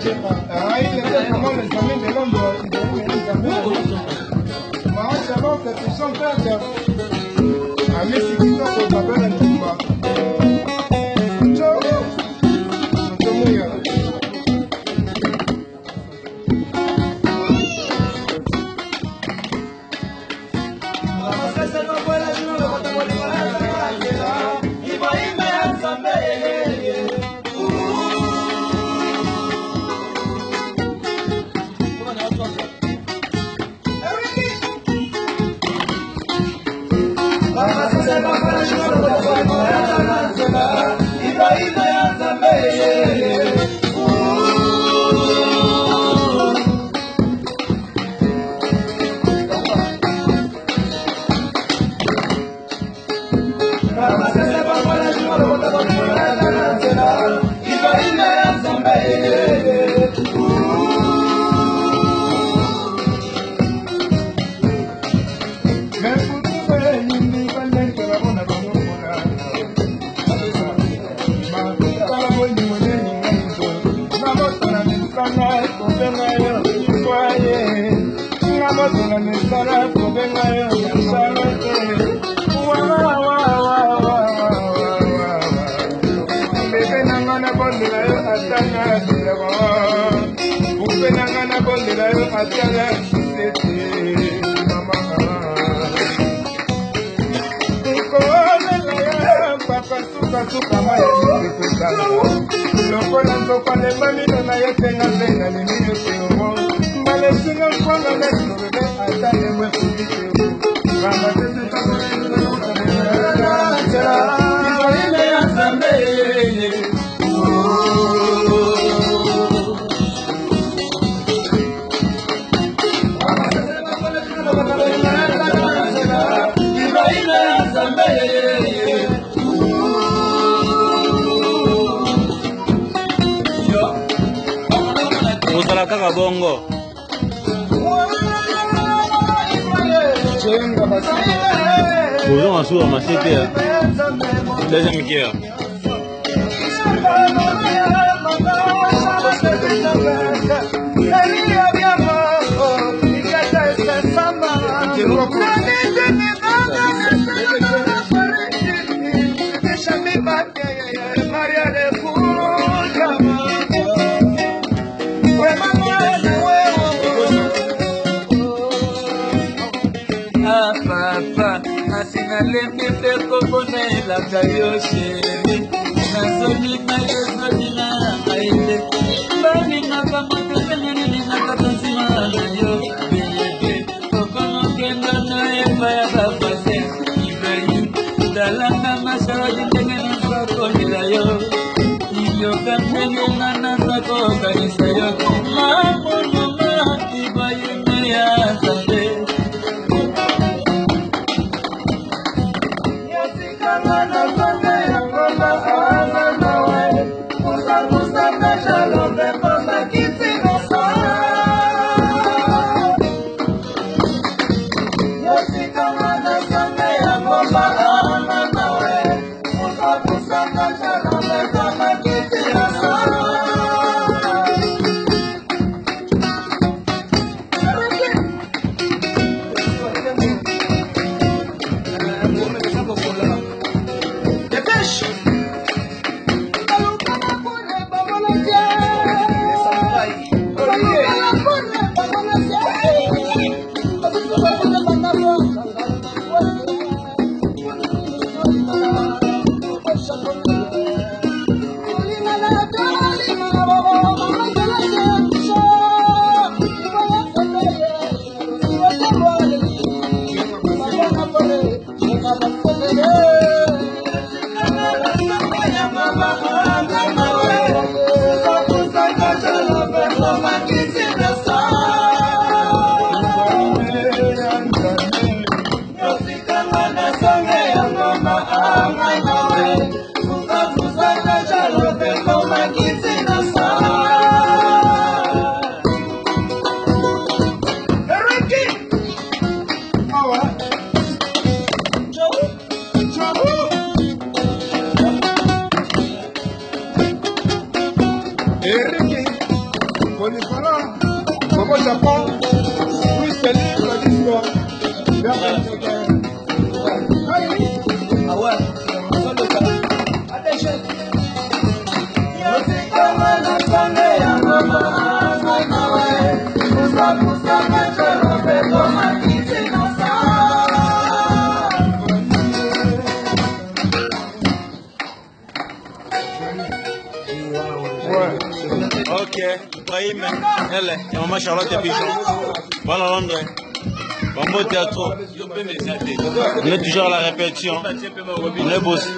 Ah, il était comment les amis de Londres, ils ont eu les amis. Ah, c'est bon que tu sens perdre. Ah, mais si tu t'as ton papa, là, tu vas. Ciao. Ciao, mon gars. Musala kaka bongo. Bonjour à sous ma cité. Deuxième guerre. Nalembe pekobone la kayo sheri Nazoni na yezoni na aile Bani nakamote penye nina katanzima na yo Bebe Kokono kenda na eba ya babase Ibeyi Dalanga masawadi tenge nusako nila yo Iyo kantenge nana sako kanisa yo Mamo mama ibayi maya zambe au Japon, oui, c'est lui le disque. Ah ouais, ça le cas. Attention. Ok, Brahim, elle, et maman Charlotte et Pigeon. Voilà Londres. Bon beau théâtre. On est toujours à la répétition. On est boss.